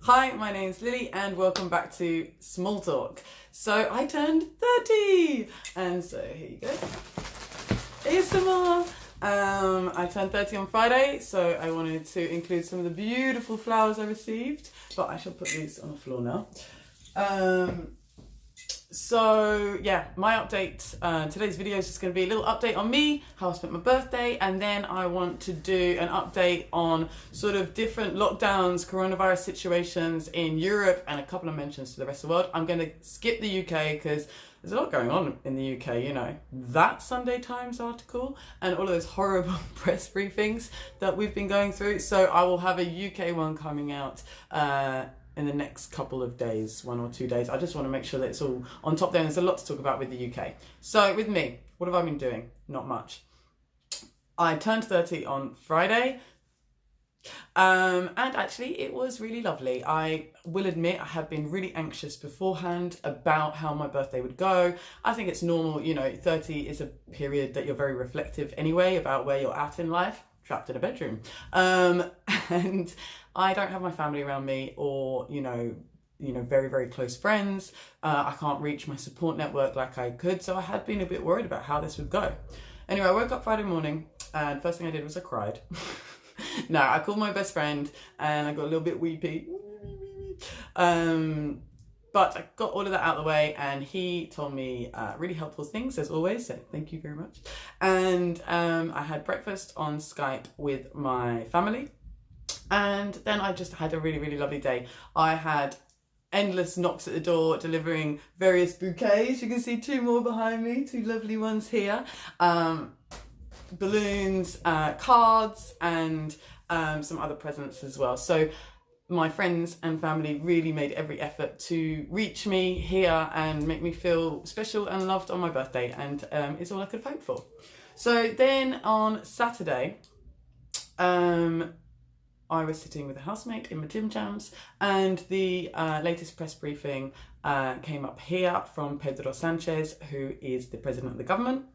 Hi, my name's Lily and welcome back to Small Talk. So I turned 30 and so here you go. ASMR. I turned 30 on Friday, so I wanted to include some of the beautiful flowers I received, but I shall put these on the floor now. So yeah, my update, today's video is just going to be a little update on me, how I spent my birthday, and then I want to do an update on sort of different lockdowns, coronavirus situations in Europe, and a couple of mentions to the rest of the world. I'm going to skip the UK because there's a lot going on in the UK, you know, that Sunday Times article and all of those horrible press briefings that we've been going through. So I will have a UK one coming out in the next couple of days, 1 or 2 days. I just want to make sure that it's all on top there. There's a lot to talk about with the UK. So with me, what have I been doing? Not much. I turned 30 on Friday. And actually it was really lovely. I will admit I have been really anxious beforehand about how my birthday would go. I think it's normal, you know, 30 is a period that you're very reflective anyway about where you're at in life, trapped in a bedroom. And I don't have my family around me or, you know, very, very close friends. I can't reach my support network like I could. So I had been a bit worried about how this would go. Anyway, I woke up Friday morning and first thing I did was I cried. No, I called my best friend and I got a little bit weepy. But I got all of that out of the way and he told me really helpful things as always, so thank you very much. And I had breakfast on Skype with my family and then I just had a really, really lovely day. I had endless knocks at the door delivering various bouquets. You can see 2 more behind me, 2 lovely ones here. Balloons, cards and some other presents as well. So my friends and family really made every effort to reach me here and make me feel special and loved on my birthday, and it's all I could hope for. So then on Saturday, I was sitting with a housemate in my gym jams and the latest press briefing came up here from Pedro Sanchez, who is the president of the government.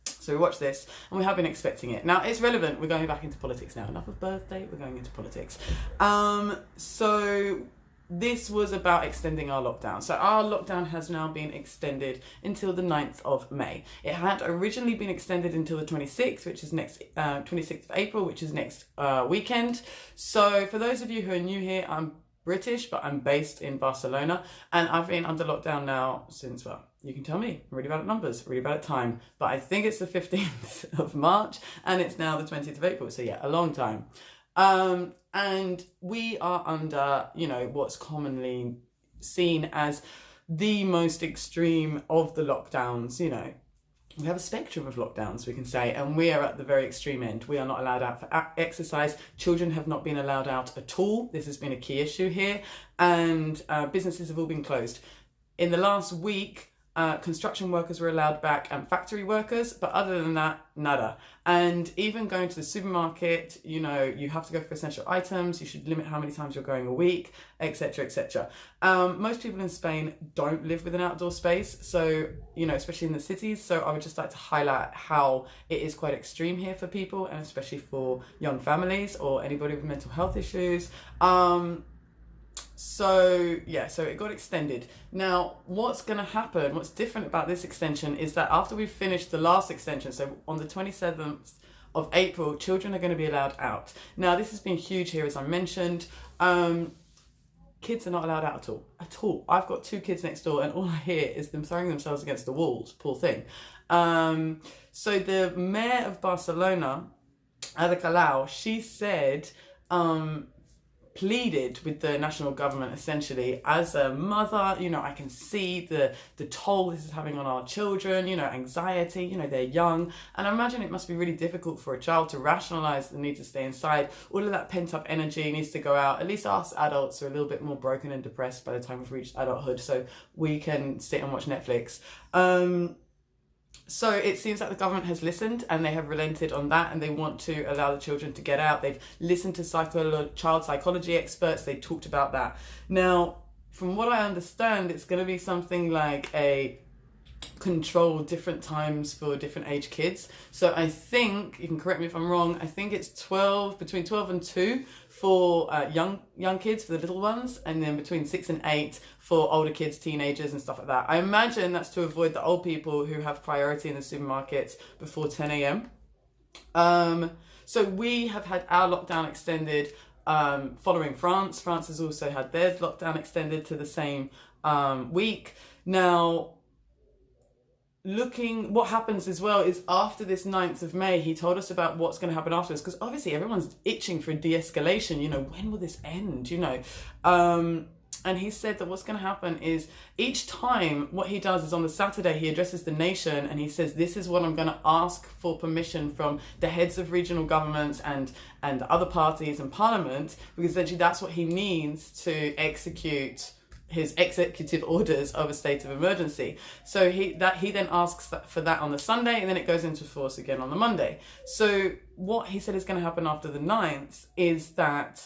So we watched this and we have been expecting it. Now it's relevant, we're going back into politics now. Enough of birthday, we're going into politics. So this was about extending our lockdown. So our lockdown has now been extended until the 9th of May. It had originally been extended until the 26th, which is next 26th of April, which is next weekend. So for those of you who are new here, I'm British, but I'm based in Barcelona and I've been under lockdown now since, well, you can tell me, I'm really bad at numbers, really bad at time, but I think it's the 15th of March and it's now the 20th of April. So yeah, a long time. And we are under, you know, what's commonly seen as the most extreme of the lockdowns. You know, we have a spectrum of lockdowns, we can say, and we are at the very extreme end. We are not allowed out for exercise. Children have not been allowed out at all. This has been a key issue here, and businesses have all been closed. In the last week, construction workers were allowed back and factory workers, but other than that, nada. And even going to the supermarket, you know, you have to go for essential items, you should limit how many times you're going a week, etc, etc. Most people in Spain don't live with an outdoor space, so, you know, especially in the cities, so I would just like to highlight how it is quite extreme here for people, and especially for young families or anybody with mental health issues. So yeah, so it got extended. Now, what's going to happen, what's different about this extension is that after we've finished the last extension, so on the 27th of April, children are going to be allowed out. Now, this has been huge here, as I mentioned. Kids are not allowed out at all. I've got 2 kids next door and all I hear is them throwing themselves against the walls, poor thing. So the mayor of Barcelona, Ada Colau, she said, pleaded with the national government essentially as a mother, you know, I can see the toll this is having on our children, you know, anxiety, you know, they're young, and I imagine it must be really difficult for a child to rationalize the need to stay inside. All of that pent up energy needs to go out. At least us adults are a little bit more broken and depressed by the time we've reached adulthood, so we can sit and watch Netflix. So it seems like the government has listened and they have relented on that, and they want to allow the children to get out. They've listened to child psychology experts. They talked about that. Now, from what I understand, it's going to be something like a control different times for different age kids. So I think, you can correct me if I'm wrong, I think it's between 12 and 2 for young kids, for the little ones, and then between 6 and 8 for older kids, teenagers and stuff like that. I imagine that's to avoid the old people who have priority in the supermarkets before 10 a.m. So we have had our lockdown extended following France. France has also had theirs lockdown extended to the same week. Now, what happens as well is after this 9th of May, he told us about what's going to happen afterwards, because obviously everyone's itching for a de-escalation, when will this end, and he said that what's going to happen is each time what he does is on the Saturday, he addresses the nation and he says, this is what I'm going to ask for permission from the heads of regional governments and other parties and parliament, because essentially that's what he needs to execute his executive orders of a state of emergency. So he then asks for that on the Sunday, and then it goes into force again on the Monday. So what he said is going to happen after the 9th is that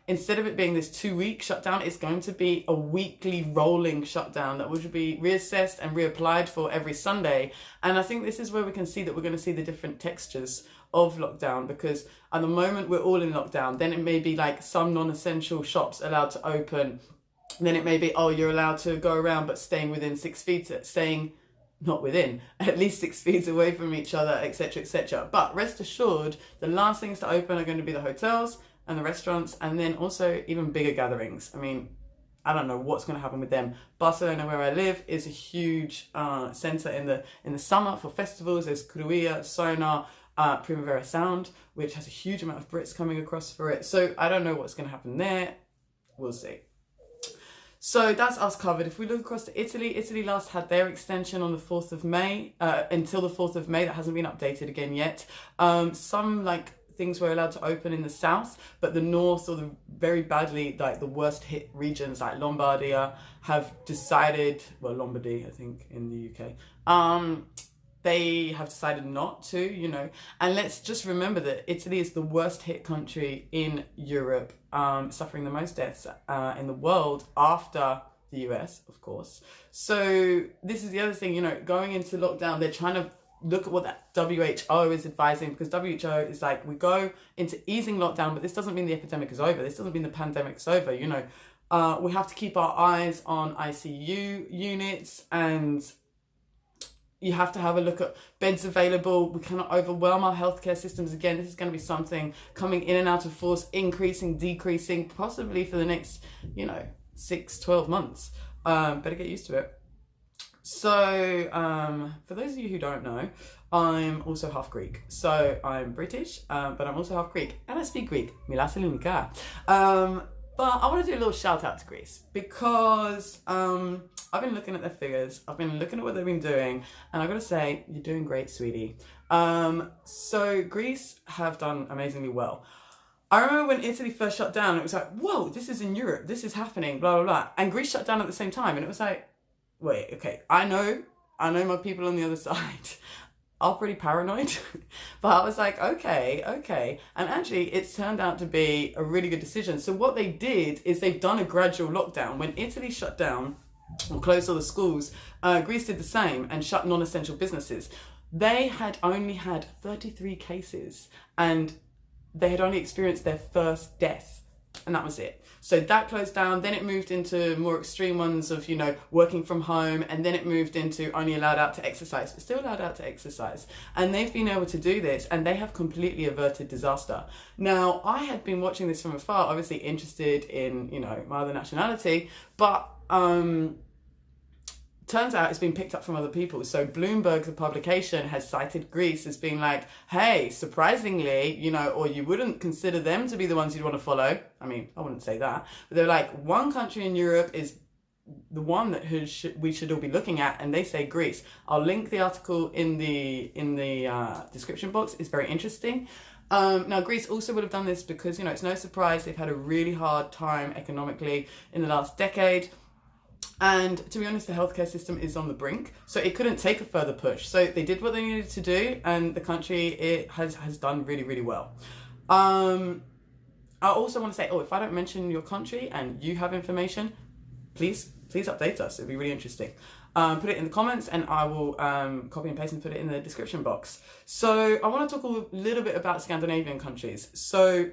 instead of it being this 2-week shutdown, it's going to be a weekly rolling shutdown that will be reassessed and reapplied for every Sunday. And I think this is where we can see that we're going to see the different textures of lockdown, because at the moment we're all in lockdown. Then it may be like some non-essential shops allowed to open. Then it may be, you're allowed to go around, but staying within 6 feet, not within, at least 6 feet away from each other, etc., etc. But rest assured, the last things to open are going to be the hotels and the restaurants, and then also even bigger gatherings. I mean, I don't know what's going to happen with them. Barcelona, where I live, is a huge centre in the summer for festivals. There's Cruia, Sonar, Primavera Sound, which has a huge amount of Brits coming across for it. So I don't know what's going to happen there. We'll see. So that's us covered. If we look across to Italy last had their extension on the 4th of May, until the 4th of May. That hasn't been updated again yet. Some things were allowed to open in the south, but the north, or the very badly, the worst hit regions like Lombardia have decided, Lombardy, I think, in the UK, they have decided not to, and let's just remember that Italy is the worst hit country in Europe, suffering the most deaths in the world after the US, of course. So this is the other thing, going into lockdown, they're trying to look at what the WHO is advising, because WHO is like, we go into easing lockdown, but this doesn't mean the epidemic is over. This doesn't mean the pandemic's over, we have to keep our eyes on ICU units, and you have to have a look at beds available. We cannot overwhelm our healthcare systems. Again, this is going to be something coming in and out of force, increasing, decreasing, possibly for the next, 6-12 months. Better get used to it. So, for those of you who don't know, I'm also half Greek. So I'm British, but I'm also half Greek. And I speak Greek. Milase Lunika. But I want to do a little shout out to Greece, because I've been looking at their figures, I've been looking at what they've been doing, and I've got to say, you're doing great, sweetie. So Greece have done amazingly well. I remember when Italy first shut down, it was like, whoa, this is in Europe, this is happening, blah, blah, blah. And Greece shut down at the same time, and it was like, wait, okay, I know my people on the other side are pretty paranoid, but I was like, okay. And actually, it's turned out to be a really good decision. So what they did is they've done a gradual lockdown. When Italy shut down or closed all the schools, Greece did the same and shut non-essential businesses. They had only had 33 cases, and they had only experienced their first death, and that was it. So that closed down, then it moved into more extreme ones of, working from home, and then it moved into only allowed out to exercise, but still allowed out to exercise. And they've been able to do this, and they have completely averted disaster. Now, I had been watching this from afar, obviously interested in, my other nationality, but turns out it's been picked up from other people. So Bloomberg, the publication, has cited Greece as being like, hey, surprisingly, or you wouldn't consider them to be the ones you'd want to follow. I mean, I wouldn't say that. But they're like, one country in Europe is the one that we should all be looking at, and they say Greece. I'll link the article in the description box. It's very interesting. Now, Greece also would have done this because, it's no surprise they've had a really hard time economically in the last decade. And to be honest, the healthcare system is on the brink, so it couldn't take a further push. So they did what they needed to do, and the country has done really, really well. I also want to say, if I don't mention your country and you have information, please update us. It'd be really interesting. put it in the comments, and I will copy and paste and put it in the description box. So I want to talk a little bit about Scandinavian countries. So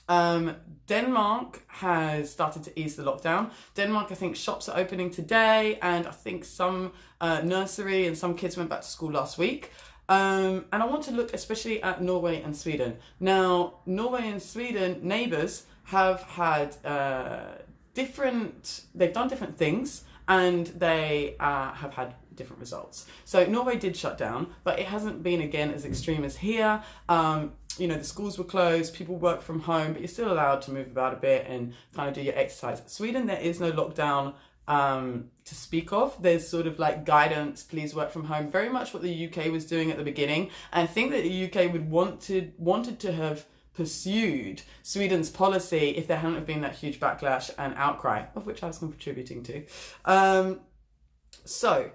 Denmark has started to ease the lockdown. Denmark, I think shops are opening today, and I think some nursery and some kids went back to school last week. And I want to look especially at Norway and Sweden. Now, Norway and Sweden, neighbours, have had they've done different things, and they have had different results. So Norway did shut down, but it hasn't been again as extreme as here. The schools were closed, people work from home, but you're still allowed to move about a bit and kind of do your exercise. Sweden, there is no lockdown to speak of. There's sort of like guidance, please work from home, very much what the UK was doing at the beginning. And I think that the UK would wanted to have pursued Sweden's policy if there hadn't have been that huge backlash and outcry, of which I was contributing to. So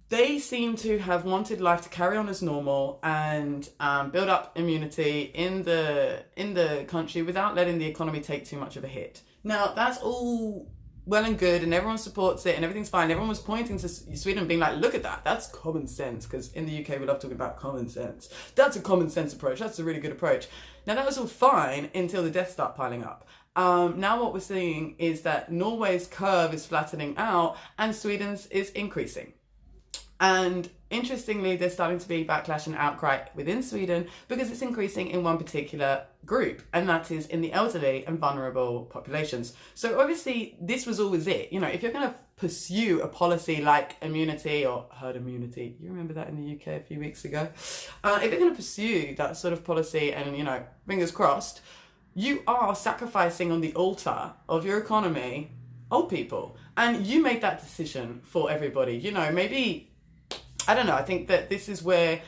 they seem to have wanted life to carry on as normal and build up immunity in the country without letting the economy take too much of a hit. Now, that's all well and good, and everyone supports it, and everything's fine. Everyone was pointing to Sweden being like, look at that, that's common sense, because in the UK we love talking about common sense. That's a common sense approach, that's a really good approach. Now, that was all fine until the deaths start piling up. Now what we're seeing is that Norway's curve is flattening out and Sweden's is increasing. And interestingly, there's starting to be backlash and outcry within Sweden because it's increasing in one particular group, and that is in the elderly and vulnerable populations. So obviously, this was always it. If you're going to pursue a policy like immunity or herd immunity, you remember that in the UK a few weeks ago? If you're going to pursue that sort of policy and, fingers crossed, you are sacrificing on the altar of your economy old people. And you made that decision for everybody. Maybe, I don't know, I think that this is where,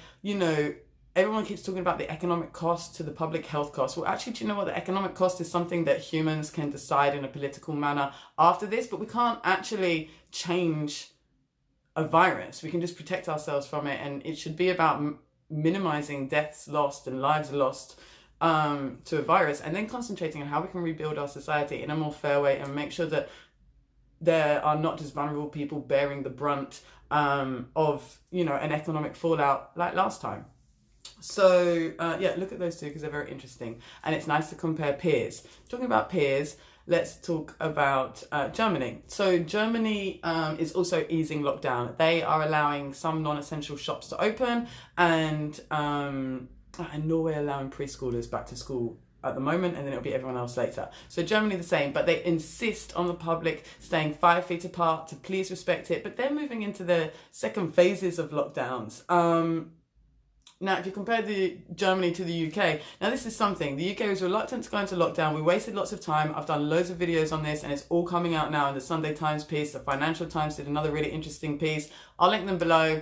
everyone keeps talking about the economic cost to the public health cost. Well, actually, do you know what? The economic cost is something that humans can decide in a political manner after this, but we can't actually change a virus. We can just protect ourselves from it, and it should be about minimizing deaths lost and lives lost to a virus, and then concentrating on how we can rebuild our society in a more fair way and make sure that there are not just vulnerable people bearing the brunt of, an economic fallout like last time. So, look at those two because they're very interesting. And it's nice to compare peers. Talking about peers, let's talk about Germany. So Germany is also easing lockdown. They are allowing some non-essential shops to open, and Norway allowing preschoolers back to school at the moment, and then it'll be everyone else later. So Germany the same, but they insist on the public staying 5 feet apart to please respect it. But they're moving into the second phases of lockdowns. Now, if you compare Germany to the UK, now this is something. The UK was reluctant to go into lockdown. We wasted lots of time. I've done loads of videos on this, and it's all coming out now in the Sunday Times piece. The Financial Times did another really interesting piece. I'll link them below.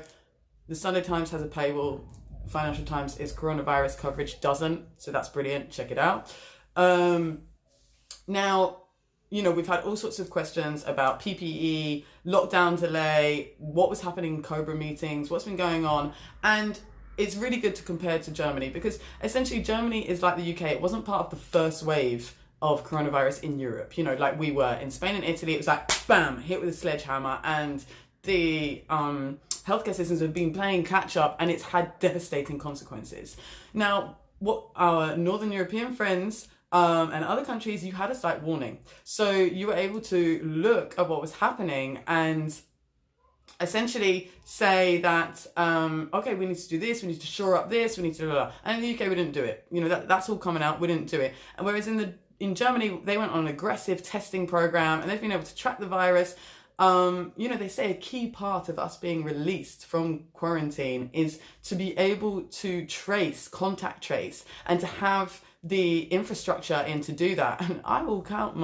The Sunday Times has a paywall. Financial Times is coronavirus coverage doesn't, so that's brilliant. Check it out. Now, we've had all sorts of questions about PPE, lockdown delay, what was happening in Cobra meetings, what's been going on, and it's really good to compare to Germany because essentially Germany is like the UK. It wasn't part of the first wave of coronavirus in Europe, like we were. In Spain and Italy, it was like, bam, hit with a sledgehammer, and the healthcare systems have been playing catch up, and it's had devastating consequences. Now, what our Northern European friends and other countries, you had a slight warning. So you were able to look at what was happening and essentially say that, okay, we need to do this, we need to shore up this, we need to do that. And in the UK, we didn't do it. That's all coming out, we didn't do it. And whereas in Germany, they went on an aggressive testing program, and they've been able to track the virus. They say a key part of us being released from quarantine is to be able to contact trace, and to have the infrastructure in to do that. And I will count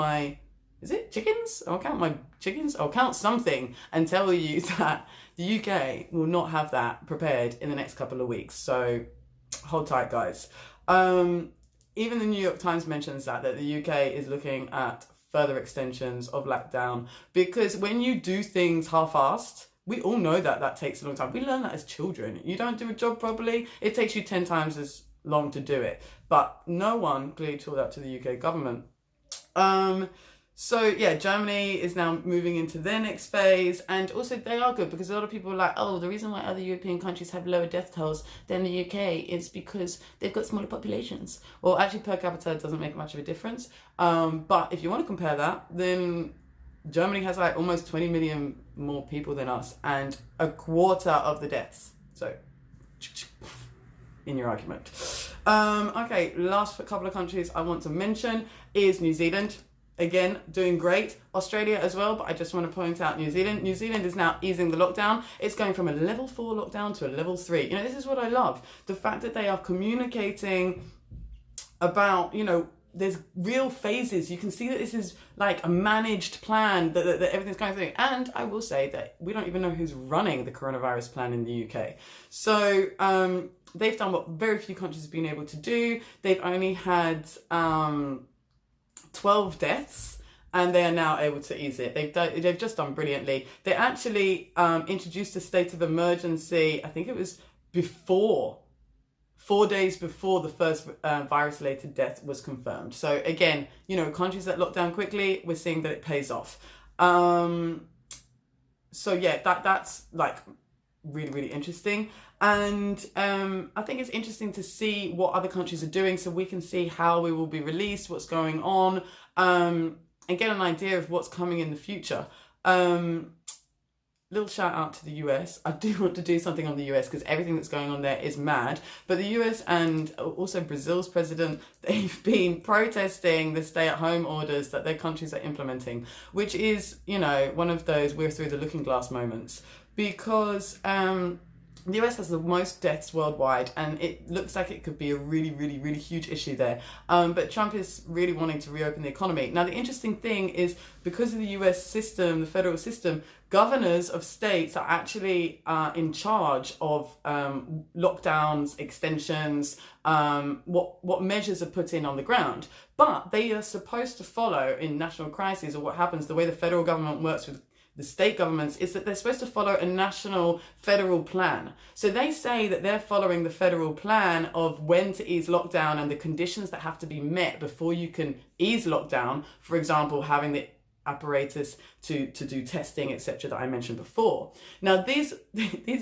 chickens? I'll count my chickens. I'll count something and tell you that the UK will not have that prepared in the next couple of weeks. So hold tight, guys. Even the New York Times mentions that the UK is looking at further extensions of lockdown, because when you do things half-assed, we all know that takes a long time. We learn that as children. You don't do a job properly, it takes you 10 times as long to do it. But no one clearly taught that to the UK government. So yeah, Germany is now moving into their next phase, and also they are good because a lot of people are like, oh, the reason why other European countries have lower death tolls than the UK is because they've got smaller populations. Well, actually per capita doesn't make much of a difference. But if you want to compare that, then Germany has like almost 20 million more people than us and a quarter of the deaths. So in your argument. Okay, last couple of countries I want to mention is New Zealand. Again, doing great. Australia as well, but I just want to point out New Zealand. New Zealand is now easing the lockdown. It's going from a level 4 lockdown to a level 3. You know, this is what I love. The fact that they are communicating about, you know, there's real phases. You can see that this is like a managed plan, that everything's going through. And I will say that we don't even know who's running the coronavirus plan in the UK. So they've done what very few countries have been able to do. They've only had 12 deaths, and they are now able to ease it. They've just done brilliantly. They actually introduced a state of emergency, I think it was 4 days before the first virus-related death was confirmed. So again, you know, countries that lock down quickly, we're seeing that it pays off. So yeah, that's like really, really interesting. And I think it's interesting to see what other countries are doing so we can see how we will be released, what's going on, and get an idea of what's coming in the future. Little shout out to the US. I do want to do something on the US because everything that's going on there is mad. But the US and also Brazil's president, they've been protesting the stay-at-home orders that their countries are implementing, which is, you know, one of those we're through the looking glass moments. Because the US has the most deaths worldwide, and it looks like it could be a really, really, really huge issue there. But Trump is really wanting to reopen the economy. Now, the interesting thing is because of the US system, the federal system, governors of states are actually in charge of lockdowns, extensions, what measures are put in on the ground. But they are supposed to follow in national crises, or what happens, the way the federal government works with the state governments is that they're supposed to follow a national federal plan. So they say that they're following the federal plan of when to ease lockdown and the conditions that have to be met before you can ease lockdown. For example, having the apparatus to do testing, etc., that I mentioned before. Now, these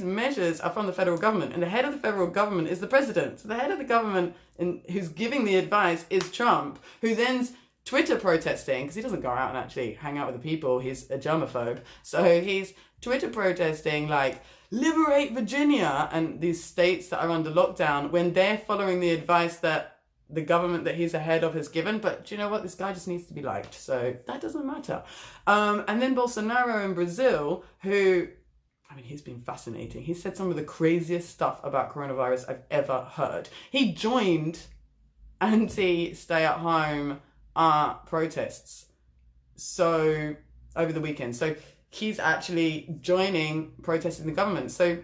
measures are from the federal government, and the head of the federal government is the president. So the head of the government who's giving the advice is Trump, who then's Twitter protesting, because he doesn't go out and actually hang out with the people, he's a germaphobe. So he's Twitter protesting like, liberate Virginia and these states that are under lockdown, when they're following the advice that the government that he's ahead of has given. But do you know what? This guy just needs to be liked, so that doesn't matter. And then Bolsonaro in Brazil, who, I mean, he's been fascinating. He said some of the craziest stuff about coronavirus I've ever heard. He joined anti-stay-at-home protests so over the weekend. So he's actually joining protesting the government. So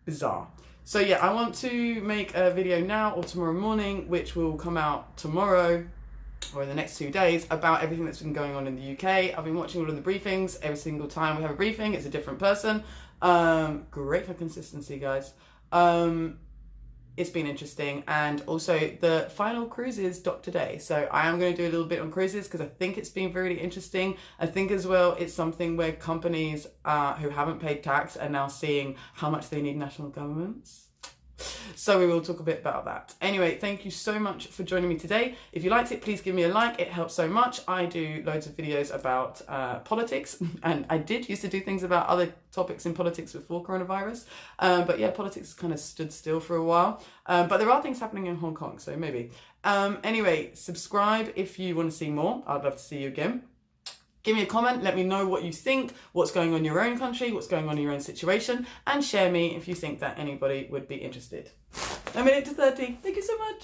bizarre. So yeah, I want to make a video now or tomorrow morning, which will come out tomorrow or in the next 2 days, about everything that's been going on in the UK. I've been watching all of the briefings. Every single time we have a briefing, it's a different person. Great for consistency, guys. It's been interesting, and also the final cruises docked today, so I am going to do a little bit on cruises because I think it's been really interesting. I think as well it's something where companies who haven't paid tax are now seeing how much they need national governments. So we will talk a bit about that. Anyway, thank you so much for joining me today. If you liked it, please give me a like. It helps so much. I do loads of videos about politics, and I did used to do things about other topics in politics before coronavirus. But yeah, politics kind of stood still for a while. But there are things happening in Hong Kong, so maybe. Anyway, subscribe if you want to see more. I'd love to see you again. Give me a comment, let me know what you think, what's going on in your own country, what's going on in your own situation, and share me if you think that anybody would be interested. A minute to 30. Thank you so much.